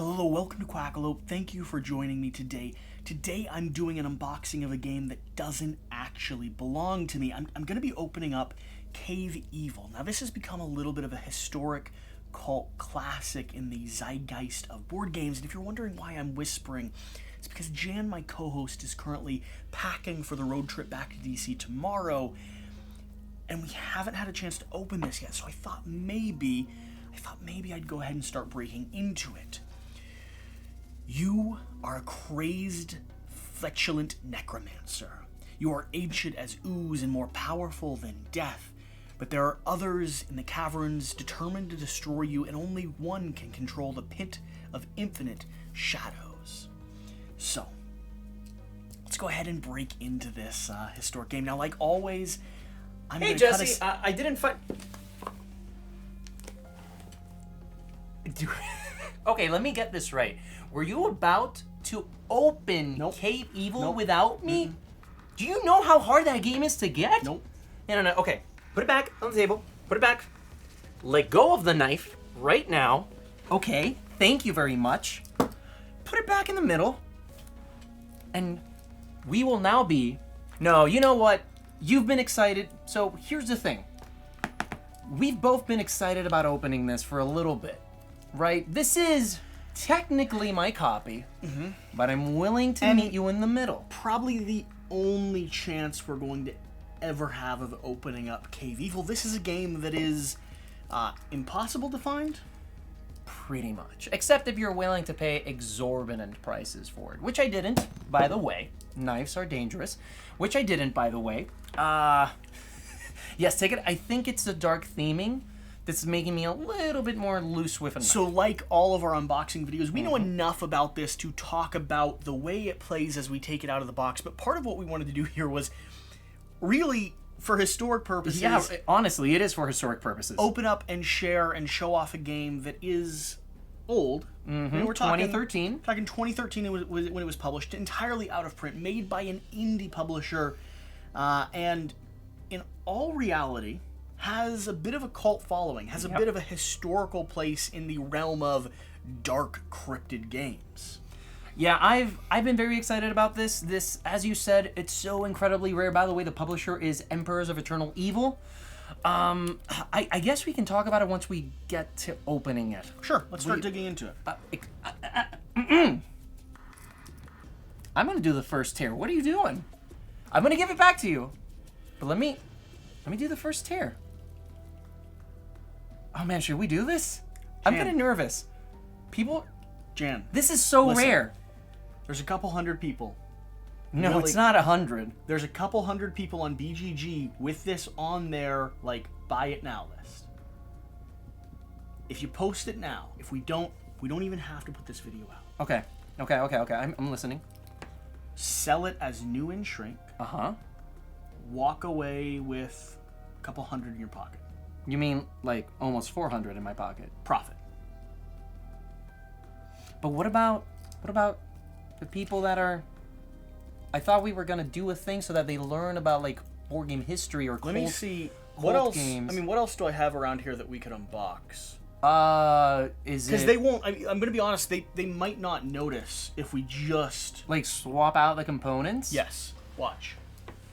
Hello, welcome to Quackalope. Thank you for joining me today. Today I'm doing an unboxing of a game that doesn't actually belong to me. I'm going to be opening up Cave Evil. Now this has become a little bit of a historic cult classic in the zeitgeist of board games, and if you're wondering why I'm whispering, it's because Jan, my co-host, is currently packing for the road trip back to DC tomorrow, and we haven't had a chance to open this yet, so I thought maybe I'd go ahead and start breaking into it. You are a crazed, flatulent necromancer. You are ancient as ooze and more powerful than death, but there are others in the caverns determined to destroy you, and only one can control the pit of infinite shadows. So, let's go ahead and break into this historic game. Now, like always, I'm Hey, gonna Jesse, I didn't find... Okay, let me get this right. Were you about to open Cave Evil without me? Mm-hmm. Do you know how hard that game is to get? Nope. No. Okay, put it back on the table. Put it back. Let go of the knife right now. Okay, thank you very much. Put it back in the middle. And we will now be... No, you know what? You've been excited, so here's the thing. We've both been excited about opening this for a little bit, right? This is technically my copy, but I'm willing to meet you in the middle. Probably the only chance we're going to ever have of opening up Cave Evil. This is a game that is impossible to find. Pretty much. Except if you're willing to pay exorbitant prices for it, which I didn't, by the way. Knives are dangerous, which I didn't, by the way. Yes, take it. I think it's the dark theming that's making me a little bit more loose with a knife. So like all of our unboxing videos, we know enough about this to talk about the way it plays as we take it out of the box, but part of what we wanted to do here was really, for historic purposes... Yeah, honestly, it is for historic purposes. Open up and share and show off a game that is old. I mean, we're talking 2013. Talking 2013 when it was published, entirely out of print, made by an indie publisher, and in all reality, has a bit of a cult following, has a bit of a historical place in the realm of dark cryptid games. Yeah, I've been very excited about this. This, as you said, it's so incredibly rare. By the way, the publisher is Emperors of Eternal Evil. I guess we can talk about it once we get to opening it. Sure, let's start digging into it. I'm gonna do the first tear. What are you doing? I'm gonna give it back to you, but let me do the first tear. Oh man, should we do this? I'm getting nervous. People, Jan, this is so rare. There's a couple hundred people. No, really, it's not 100. There's a couple hundred people on BGG with this on their, like, buy it now list. If you post it now, if we don't even have to put this video out. Okay. I'm listening. Sell it as new in shrink. Walk away with a couple hundred in your pocket. You mean like almost 400 in my pocket? Profit. But what about the people that are... I thought we were gonna do a thing so that they learn about like board game history or Let me see what else. Games. I mean, what else do I have around here that we could unbox? Because they won't. I'm gonna be honest. They might not notice if we just like swap out the components. Yes. Watch.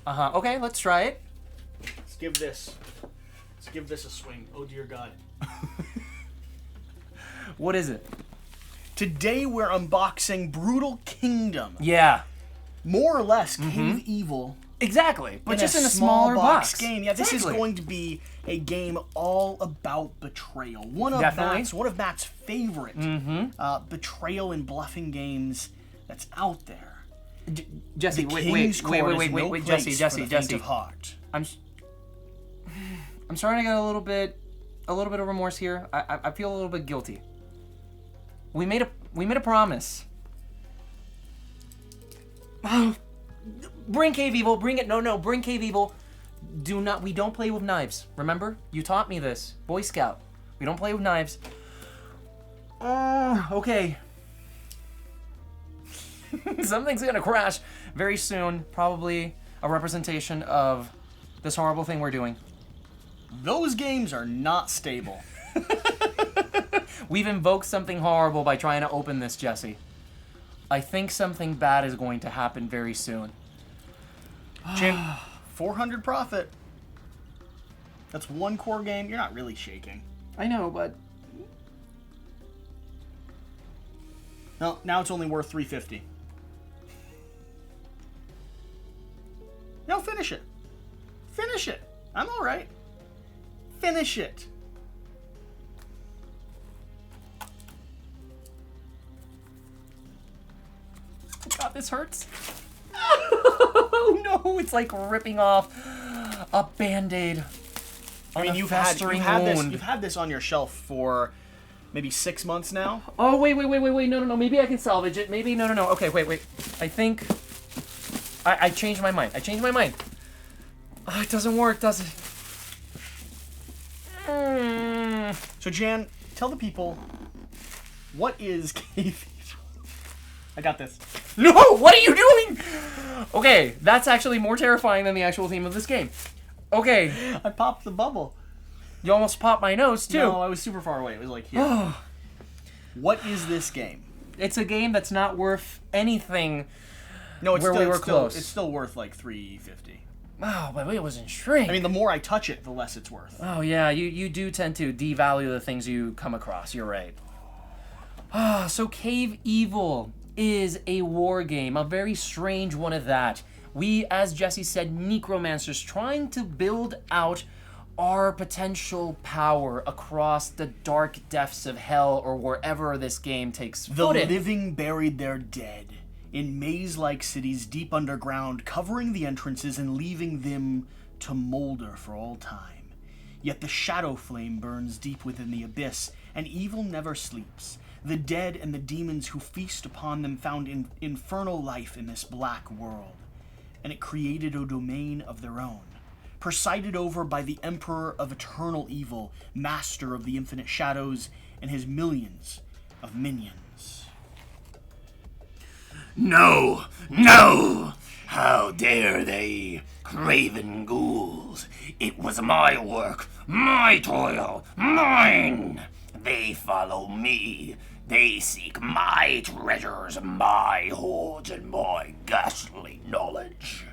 Okay, let's try it. Let's give this a swing. Oh dear God. What is it? Today we're unboxing Brutal Kingdom. Yeah. More or less Cave Evil. Exactly. But just in a small smaller box game. Yeah, this is going to be a game all about betrayal. One of Matt's favorite betrayal and bluffing games that's out there. Jesse, wait, Jesse. Of heart. I'm starting to get a little bit of remorse here. I feel a little bit guilty. We made a promise. Bring Cave Evil. Bring it. No. Bring Cave Evil. We don't play with knives. Remember? You taught me this. Boy Scout. We don't play with knives. Okay. Something's gonna crash very soon. Probably a representation of this horrible thing we're doing. Those games are not stable. We've invoked something horrible by trying to open this, Jesse. I think something bad is going to happen very soon. Jim, 400 profit. That's one core game. You're not really shaking. I know, but... No, now it's only worth 350. No, finish it. Finish it. I'm all right. Finish it. God, this hurts. Oh no, it's like ripping off a Band-Aid. I mean, you've had this on your shelf for maybe 6 months now. Oh, wait. No. Maybe I can salvage it. Maybe, no. Okay, wait. I think... I changed my mind. Oh, it doesn't work, does it? So, Jan, tell the people, what is cave evil? I got this. No, what are you doing? Okay, that's actually more terrifying than the actual theme of this game. Okay. I popped the bubble. You almost popped my nose, too. No, I was super far away. It was like here. What is this game? It's a game that's not worth anything. No, it's where still, we were close. It's still worth like $350. Oh, but it wasn't shrink. I mean, the more I touch it, the less it's worth. Oh, yeah, you do tend to devalue the things you come across. You're right. So Cave Evil is a war game, a very strange one at that. We, as Jesse said, necromancers trying to build out our potential power across the dark depths of hell or wherever this game takes The footage. living buried their dead in maze-like cities deep underground, covering the entrances and leaving them to molder for all time. Yet the shadow flame burns deep within the abyss, and evil never sleeps. The dead and the demons who feast upon them found infernal life in this black world, and it created a domain of their own, presided over by the Emperor of Eternal Evil, Master of the Infinite Shadows, and his millions of minions. No! No! How dare they, craven ghouls? It was my work, my toil, mine! They follow me. They seek my treasures, my hoards, and my ghastly knowledge.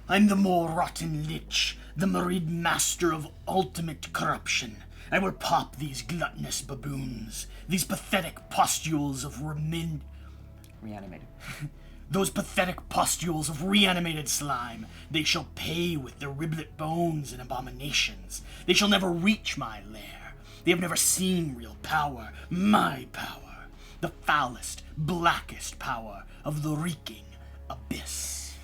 I'm the more rotten lich, the married master of ultimate corruption. I will pop these gluttonous baboons, these pathetic pustules of Reanimated. Those pathetic pustules of reanimated slime. They shall pay with their riblet bones and abominations. They shall never reach my lair. They have never seen real power, my power. The foulest, blackest power of the reeking abyss.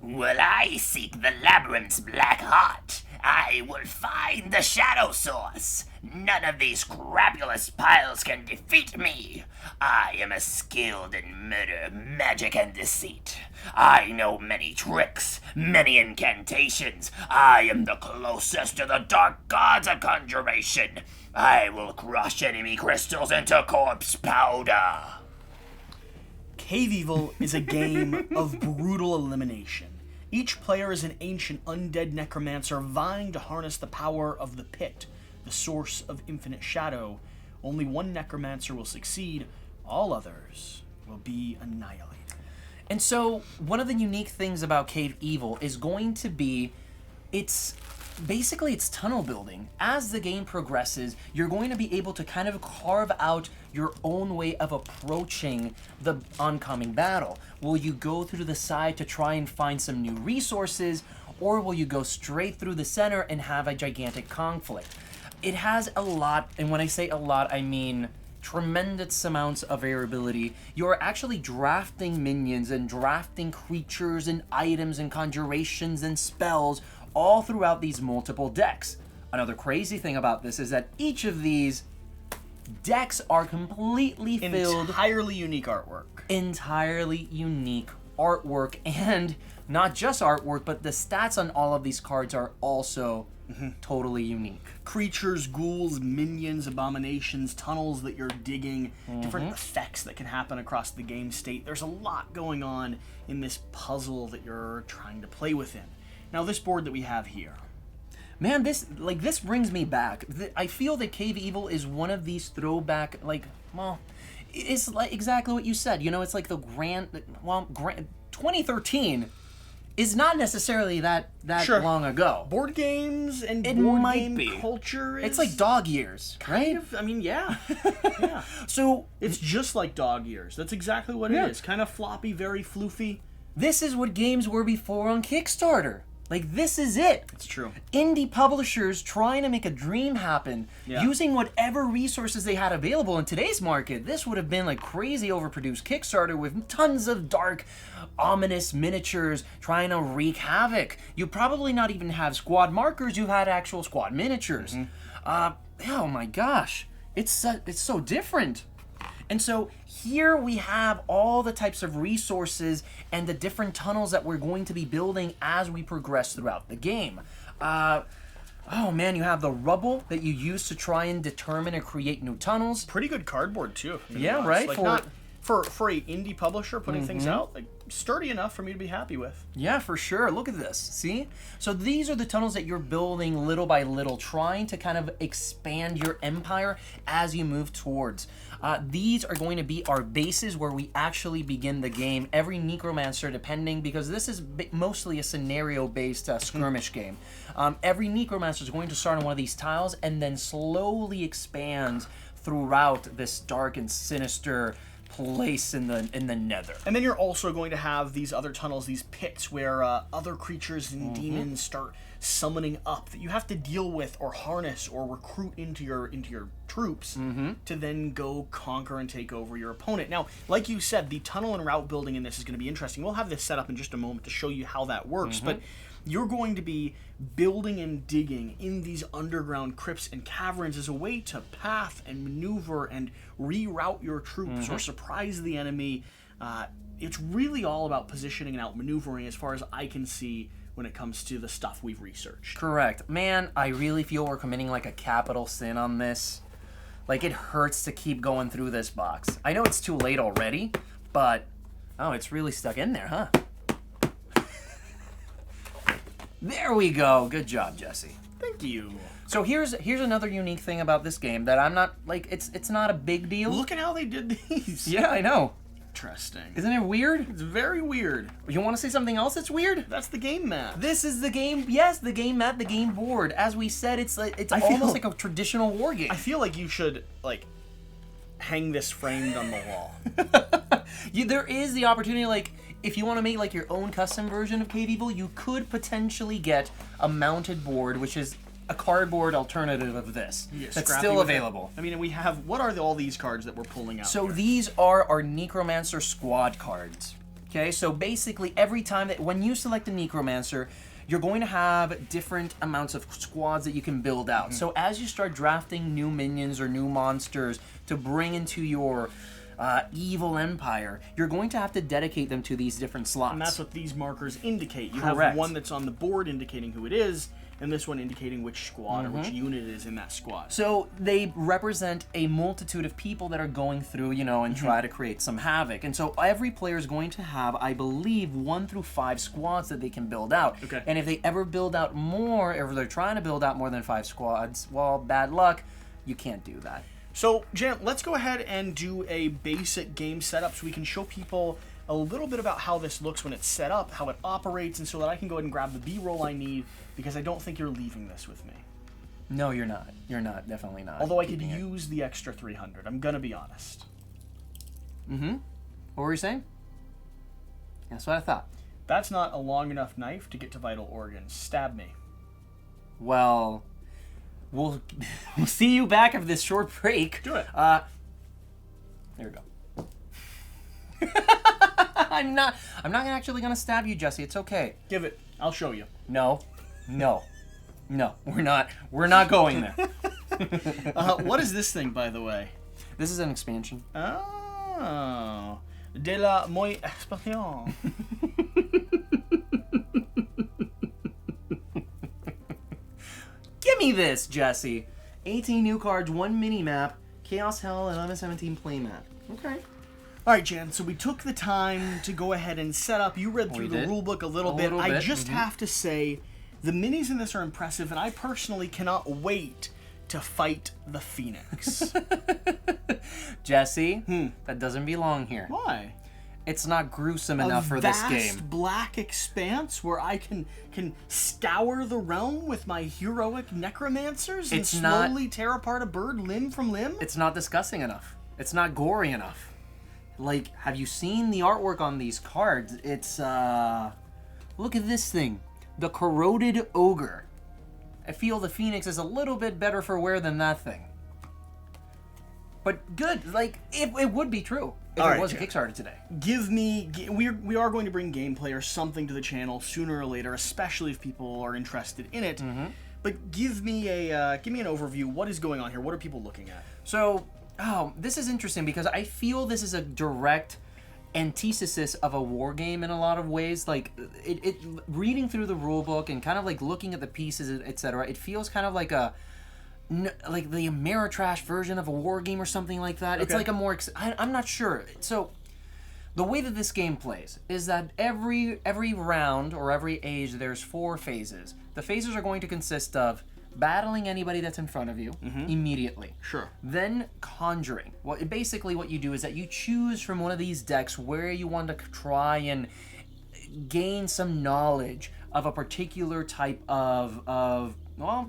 Will I seek the labyrinth's black heart? I will find the shadow source. None of these crapulous piles can defeat me. I am skilled in murder, magic, and deceit. I know many tricks, many incantations. I am the closest to the dark gods of conjuration. I will crush enemy crystals into corpse powder. Cave Evil is a game of brutal elimination. Each player is an ancient undead necromancer vying to harness the power of the pit, the source of infinite shadow. Only one necromancer will succeed, all others will be annihilated. And so, one of the unique things about Cave Evil is going to be it's tunnel building. As the game progresses, you're going to be able to kind of carve out your own way of approaching the oncoming battle. Will you go through the side to try and find some new resources, or will you go straight through the center and have a gigantic conflict? It has a lot, and when I say a lot, I mean tremendous amounts of variability. You're actually drafting minions and drafting creatures and items and conjurations and spells all throughout these multiple decks. Another crazy thing about this is that each of these decks are completely filled... Entirely unique artwork. Entirely unique artwork, and not just artwork, but the stats on all of these cards are also totally unique. Creatures, ghouls, minions, abominations, tunnels that you're digging, different effects that can happen across the game state. There's a lot going on in this puzzle that you're trying to play within. Now, this board that we have here. Man, this brings me back. I feel that Cave Evil is one of these throwback, it's like exactly what you said. It's like the grand 2013 is not necessarily that Sure. long ago. Board games and It board might game be. culture is It's like dog years, right? kind of, I mean, yeah. Yeah. So It's just like dog ears. That's exactly what Yeah. it is. Kind of floppy, very floofy. this is what games were before on Kickstarter. Like, this is it. It's true. Indie publishers trying to make a dream happen, Yeah. using whatever resources they had available in today's market. This would have been like crazy overproduced Kickstarter with tons of dark, ominous miniatures trying to wreak havoc. You probably not even have squad markers, you had actual squad miniatures. Oh my gosh, it's so different. And so here we have all the types of resources and the different tunnels that we're going to be building as we progress throughout the game. Oh man, you have the rubble that you use to try and determine and create new tunnels. Pretty good cardboard, too. to be Yeah, honest. right, Like, for- not for a indie publisher putting things out, like, sturdy enough for me to be happy with. Yeah, for sure. Look at this. See? So these are the tunnels that you're building little by little, trying to kind of expand your empire as you move towards. These are going to be our bases where we actually begin the game. Every necromancer, depending, because this is mostly a scenario-based skirmish game. Every necromancer is going to start on one of these tiles and then slowly expand throughout this dark and sinister place in the nether. And then you're also going to have these other tunnels, these pits, where other creatures and demons start summoning up that you have to deal with or harness or recruit into your troops to then go conquer and take over your opponent. Now, like you said, the tunnel and route building in this is going to be interesting. We'll have this set up in just a moment to show you how that works, but you're going to be building and digging in these underground crypts and caverns as a way to path and maneuver and reroute your troops or surprise the enemy. It's really all about positioning and outmaneuvering as far as I can see when it comes to the stuff we've researched. Correct. Man, I really feel we're committing like a capital sin on this. Like, it hurts to keep going through this box. I know it's too late already, but oh, it's really stuck in there, huh? There we go. Good job, Jesse. Thank you. So here's another unique thing about this game that I'm not like it's not a big deal. Look at how they did these. Yeah, I know. Interesting. Isn't it weird? It's very weird. You want to say something else that's weird? That's the game map. This is the game. Yes, the game map, the game board. As we said, it's I almost feel- like a traditional war game. I feel like you should, like, hang this framed on the wall. There is the opportunity, like, if you want to make like your own custom version of Cave Evil, you could potentially get a mounted board, which is a cardboard alternative of this. Get That's scrappy still with it. available. I mean, we have, what are all these cards that we're pulling out So here? these are our Necromancer squad cards. Okay, so basically every time that when you select a Necromancer, you're going to have different amounts of squads that you can build out. So as you start drafting new minions or new monsters to bring into your evil empire, you're going to have to dedicate them to these different slots. And that's what these markers indicate. You Correct. have one that's on the board indicating who it is, and this one indicating which squad or which unit it is in that squad. So they represent a multitude of people that are going through, and try to create some havoc. And so every player is going to have, I believe, 1 through 5 squads that they can build out. Okay. And if they ever build out more, or they're trying to build out more than 5 squads, well, bad luck, you can't do that. So, Jan, let's go ahead and do a basic game setup so we can show people a little bit about how this looks when it's set up, how it operates, and so that I can go ahead and grab the B-roll I need, because I don't think you're leaving this with me. No, you're not. You're not. Definitely not. Although I could Keeping it. use the extra 300. I'm gonna be honest. What were you saying? That's what I thought. That's not a long enough knife to get to vital organs. Stab me. Well, we'll see you back after this short break. Do it. There we go. I'm not actually gonna stab you, Jesse. It's okay. Give it. I'll show you. No. We're not going there. What is this thing, by the way? This is an expansion. Oh. De la muy expansion. Give me this, Jesse. 18 new cards, 1 mini map, Chaos Hell, and MS-17 play map. Okay. All right, Jan, so we took the time to go ahead and set up. You read through the did. rulebook a little bit. little I bit, just have to say The minis in this are impressive, and I personally cannot wait to fight the Phoenix. Jesse, that doesn't belong here. Why? It's not gruesome enough for this game. Vast black expanse where I can scour the realm with my heroic necromancers and slowly tear apart a bird limb from limb? It's not disgusting enough. It's not gory enough. Like, have you seen the artwork on these cards? It's, look at this thing. The Corroded Ogre. I feel the Phoenix is a little bit better for wear than that thing. But good, like, it would be true if it was a Kickstarter today. We are going to bring gameplay or something to the channel sooner or later, especially if people are interested in it. But give me an overview. What is going on here? What are people looking at? So, this is interesting because I feel this is a direct antithesis of a war game in a lot of ways. Like, it reading through the rule book and kind of like looking at the pieces, etc. It feels kind of like like the Ameritrash version of a war game or something like that. Okay. It's like a more I'm not sure. So the way that this game plays is that every round or every age there's 4 phases. The phases are going to consist of battling anybody that's in front of you immediately. Sure. Then conjuring. Basically what you do is that you choose from one of these decks where you want to try and gain some knowledge of a particular type of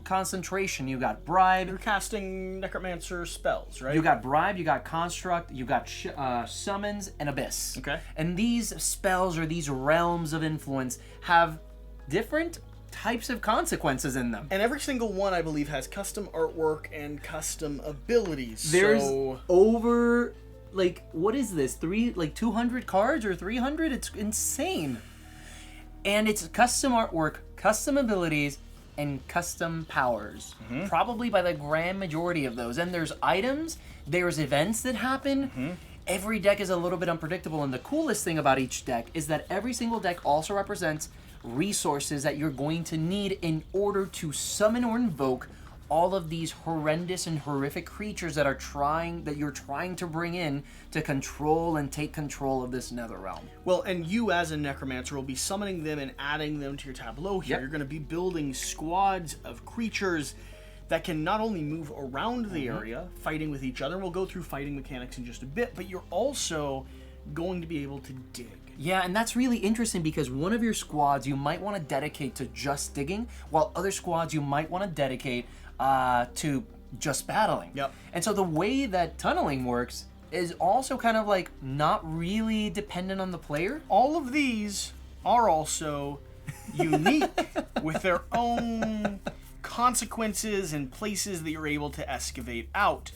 concentration. You got bribe. You're casting necromancer spells, right? You got bribe, you got construct, you got summons, and abyss. Okay. And these spells or these realms of influence have different types of consequences in them. And every single one, I believe, has custom artwork and custom abilities. There's over, like, what is this? 200 cards or 300? It's insane. And it's custom artwork, custom abilities, and custom powers. Probably by the grand majority of those. And there's items, there's events that happen. Every deck is a little bit unpredictable, and the coolest thing about each deck is that every single deck also represents resources that you're going to need in order to summon or invoke all of these horrendous and horrific creatures that you're trying to bring in to control and take control of this nether realm. Well, and you as a necromancer will be summoning them and adding them to your tableau here. You're going to be building squads of creatures that can not only move around the area, fighting with each other. We'll go through fighting mechanics in just a bit, but you're also going to be able to dig. Yeah, and that's really interesting because one of your squads you might want to dedicate to just digging, while other squads you might want to dedicate to just battling. Yep. And so the way that tunneling works is also kind of like not really dependent on the player. All of these are also unique with their own consequences and places that you're able to excavate out.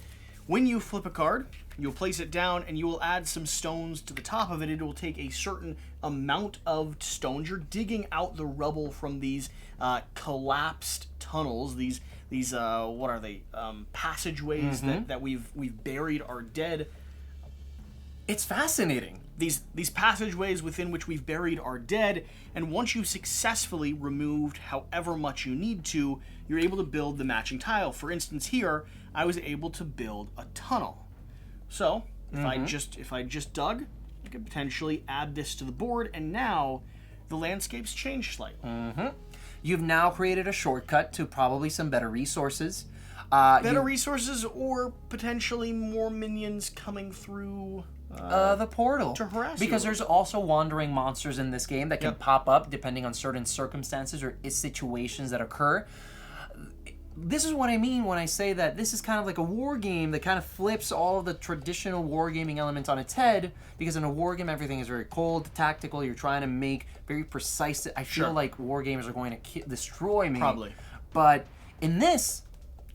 When you flip a card, you'll place it down and you will add some stones to the top of it. It will take a certain amount of stones. You're digging out the rubble from these collapsed tunnels, these what are they? Passageways that we've buried our dead. It's fascinating. These passageways within which we've buried our dead, and once you've successfully removed however much you need to, you're able to build the matching tile. For instance, here I was able to build a tunnel. So if I just dug, I could potentially add this to the board, and now the landscape's changed slightly. You've now created a shortcut to probably some better resources. Better resources, or potentially more minions coming through the portal to harass you. Because there's also wandering monsters in this game that can pop up depending on certain circumstances or situations that occur. This is what I mean when I say that this is kind of like a war game that kind of flips all of the traditional wargaming elements on its head, because in a war game everything is very cold, tactical, you're trying to make very precise. I feel like war games are going to destroy me. Probably. But in this,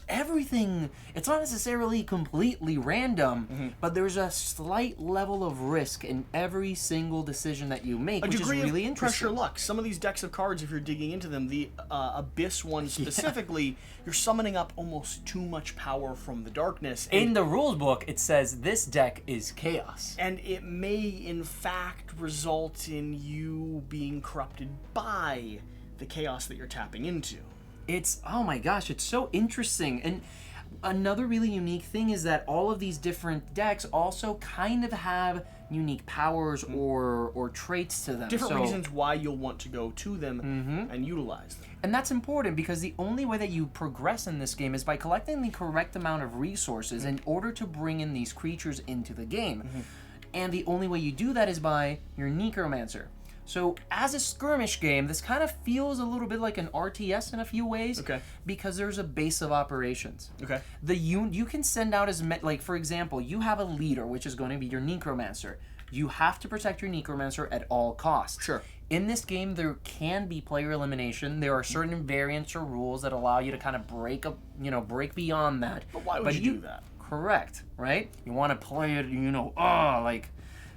everything, it's not necessarily completely random, but there's a slight level of risk in every single decision that you make, which is really interesting. Pressure luck. Some of these decks of cards, if you're digging into them, the Abyss one specifically, you're summoning up almost too much power from the darkness. In the rules book, it says this deck is chaos. And it may, in fact, result in you being corrupted by the chaos that you're tapping into. It's, oh my gosh, it's so interesting. And another really unique thing is that all of these different decks also kind of have unique powers or traits to them. Different So- reasons why you'll want to go to them and utilize them. And that's important because the only way that you progress in this game is by collecting the correct amount of resources in order to bring in these creatures into the game. And the only way you do that is by your necromancer. So as a skirmish game, this kind of feels a little bit like an RTS in a few ways. Okay. Because there's a base of operations. Okay. You can send out like for example, you have a leader, which is going to be your necromancer. You have to protect your necromancer at all costs. Sure. In this game, there can be player elimination. There are certain variants or rules that allow you to kind of break beyond that. But why would you do that? Correct, right? You want to play it, like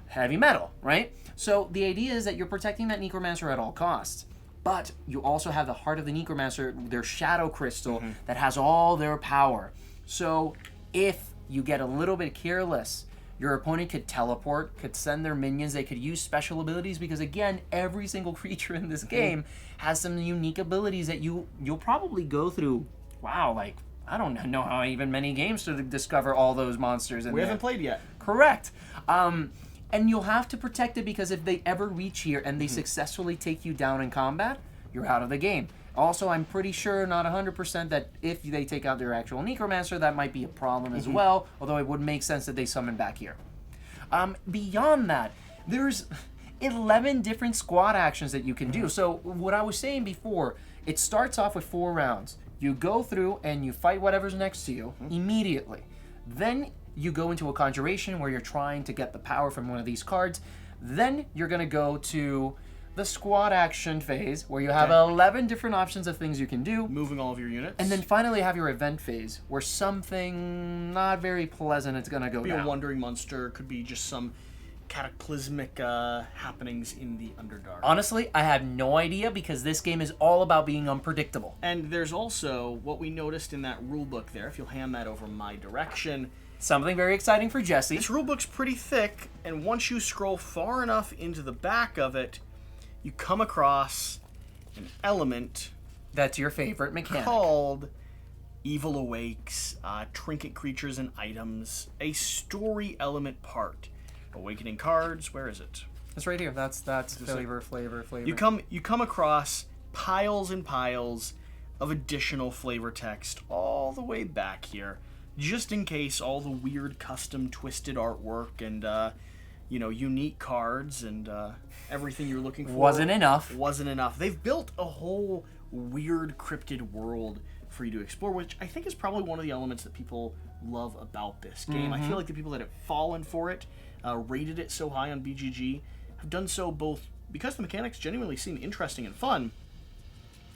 heavy metal, right? So the idea is that you're protecting that necromancer at all costs. But you also have the heart of the necromancer, their shadow crystal, that has all their power. So if you get a little bit careless, your opponent could teleport, could send their minions, they could use special abilities, because again, every single creature in this game has some unique abilities that you'll probably go through. Wow, like, I don't know how even many games to discover all those monsters in We there. haven't played yet. Correct. And you'll have to protect it, because if they ever reach here and they successfully take you down in combat, you're out of the game. Also, I'm pretty sure, not 100%, that if they take out their actual necromancer, that might be a problem as well, although it would make sense that they summon back here. Beyond that, there's 11 different squad actions that you can do. So what I was saying before, it starts off with 4 rounds. You go through and you fight whatever's next to you immediately. Then you go into a conjuration where you're trying to get the power from one of these cards. Then you're going to go to the squad action phase, where you have 11 different options of things you can do. Moving all of your units. And then finally have your event phase, where something not very pleasant is going to go could be down. a wandering monster, could be just some cataclysmic happenings in the Underdark. Honestly, I have no idea, because this game is all about being unpredictable. And there's also what we noticed in that rulebook there, if you'll hand that over my direction. Something very exciting for Jesse. This rulebook's pretty thick, and once you scroll far enough into the back of it, you come across an element That's your favorite mechanic. called Evil Awakes, Trinket Creatures and Items, a story element part. Awakening cards, where is it? It's right here. That's flavor. You come across piles and piles of additional flavor text all the way back here, just in case all the weird custom twisted artwork and unique cards and everything you're looking for Wasn't enough. They've built a whole weird cryptid world for you to explore, which I think is probably one of the elements that people love about this game. I feel like the people that have fallen for it, rated it so high on BGG, have done so both because the mechanics genuinely seem interesting and fun,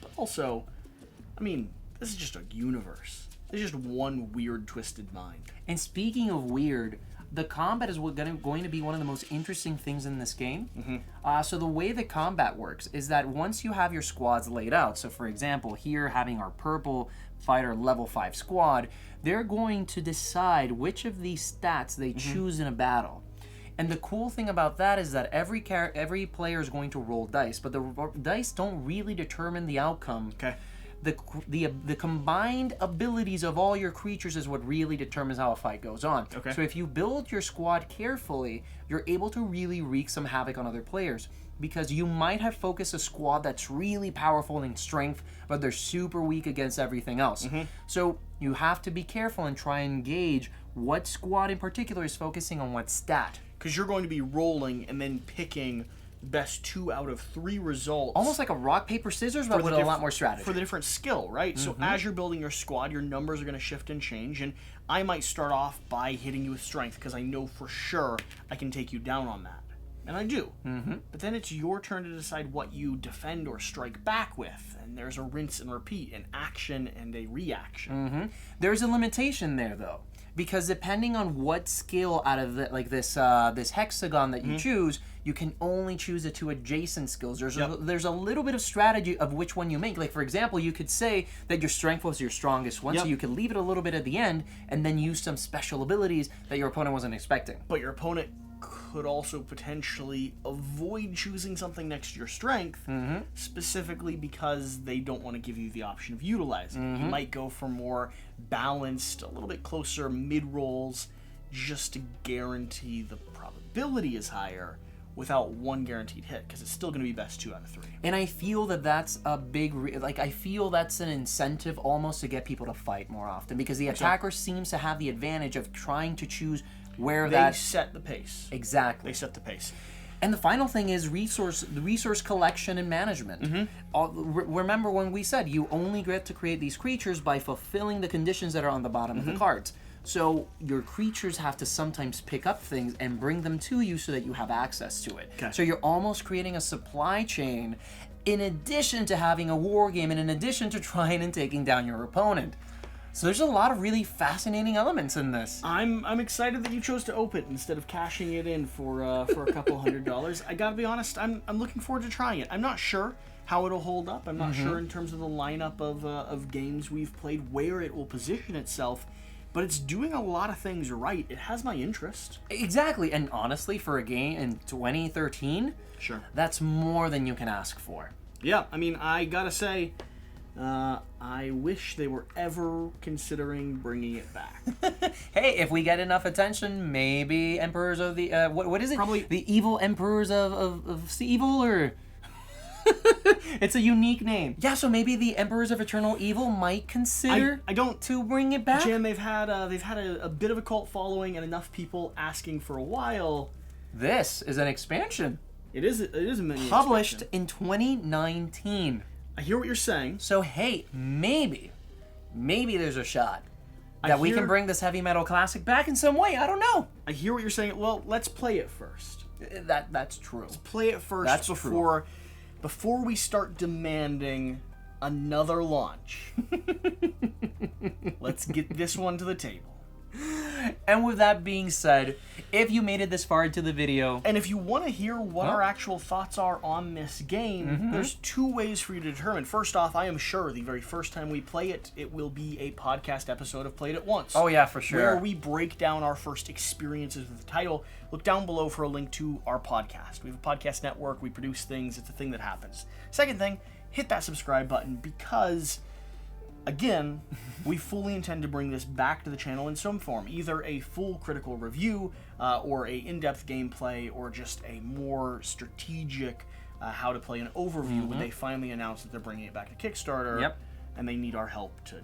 but also, I mean, this is just a universe. There's just one weird, twisted mind. And speaking of weird, the combat is going to be one of the most interesting things in this game. So the way the combat works is that once you have your squads laid out, so for example, here having our purple fighter level 5 squad, they're going to decide which of these stats they choose in a battle. And the cool thing about that is that every player is going to roll dice, but the dice don't really determine the outcome. Okay. The combined abilities of all your creatures is what really determines how a fight goes on. Okay. So if you build your squad carefully, you're able to really wreak some havoc on other players, because you might have focused a squad that's really powerful in strength, but they're super weak against everything else. So you have to be careful and try and gauge what squad in particular is focusing on what stat. Because you're going to be rolling and then picking best 2 out of 3 results. Almost like a rock, paper, scissors, but with a lot more strategy. For the different skill, right? So as you're building your squad, your numbers are going to shift and change, and I might start off by hitting you with strength, because I know for sure I can take you down on that. And I do. But then it's your turn to decide what you defend or strike back with, and there's a rinse and repeat, an action and a reaction. There's a limitation there, though, because depending on what skill out of this hexagon that you choose, you can only choose the 2 adjacent skills. There's a little bit of strategy of which one you make. Like, for example, you could say that your strength was your strongest one, so you could leave it a little bit at the end and then use some special abilities that your opponent wasn't expecting. But your opponent could also potentially avoid choosing something next to your strength, specifically because they don't want to give you the option of utilizing it. You might go for more balanced, a little bit closer mid-rolls, just to guarantee the probability ability is higher without one guaranteed hit, because it's still going to be best 2 out of 3. And I feel that that's a big, I feel that's an incentive almost to get people to fight more often, because the attacker seems to have the advantage of trying to choose where They set the pace. Exactly. They set the pace. And the final thing is the resource collection and management. Remember when we said you only get to create these creatures by fulfilling the conditions that are on the bottom of the cards. So your creatures have to sometimes pick up things and bring them to you so that you have access to it. Okay. So you're almost creating a supply chain in addition to having a war game and in addition to trying and taking down your opponent. So there's a lot of really fascinating elements in this. I'm excited that you chose to open it instead of cashing it in for a couple $100. I gotta be honest, I'm looking forward to trying it. I'm not sure how it'll hold up. I'm not sure in terms of the lineup of games we've played where it will position itself, but it's doing a lot of things right. It has my interest. Exactly, and honestly, for a game in 2013, Sure. that's more than you can ask for. Yeah, I mean, I gotta say, I wish they were ever considering bringing it back. Hey, if we get enough attention, maybe Emperors of the what is it? Probably the evil Emperors of Evil, or it's a unique name. Yeah, so maybe the Emperors of Eternal Evil might consider I don't to bring it back. Jan, they've had a bit of a cult following and enough people asking for a while. This is an expansion. It is a mini Published expansion. in 2019. I hear what you're saying. So hey, maybe there's a shot that we can bring this heavy metal classic back in some way. I don't know. I hear what you're saying. Well, let's play it first. That's true. Play it first That's before we start demanding another launch. Let's get this one to the table. And with that being said, if you made it this far into the video, and if you want to hear what our actual thoughts are on this game, there's 2 ways for you to determine. First off, I am sure the very first time we play it, it will be a podcast episode of Played It Once. oh yeah, for sure. Where we break down our first experiences with the title. Look down below for a link to our podcast. We have a podcast network, we produce things, it's a thing that happens. Second thing, hit that subscribe button, because again, we fully intend to bring this back to the channel in some form, either a full critical review, or a in-depth gameplay, or just a more strategic how to play an overview when they finally announce that they're bringing it back to Kickstarter. Yep. And they need our help to,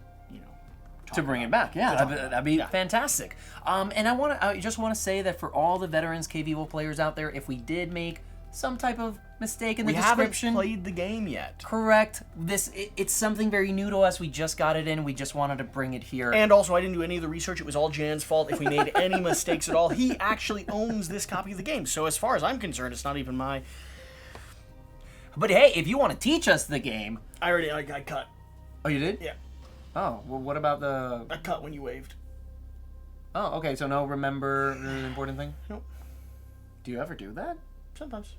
to bring it back. Yeah, that'd be fantastic. And I just want to say that for all the veterans Cave Evil players out there, if we did make some type of mistake in the description, we haven't played the game yet. Correct. It's something very new to us. We just got it in. We just wanted to bring it here. And also, I didn't do any of the research. It was all Jan's fault if we made any mistakes at all. He actually owns this copy of the game. So as far as I'm concerned, it's not even my... But hey, if you want to teach us the game... I cut. Oh, you did? Yeah. Oh, well, what about the... I cut when you waved. Oh, okay, so no remember the important thing? Nope. Do you ever do that? Sometimes.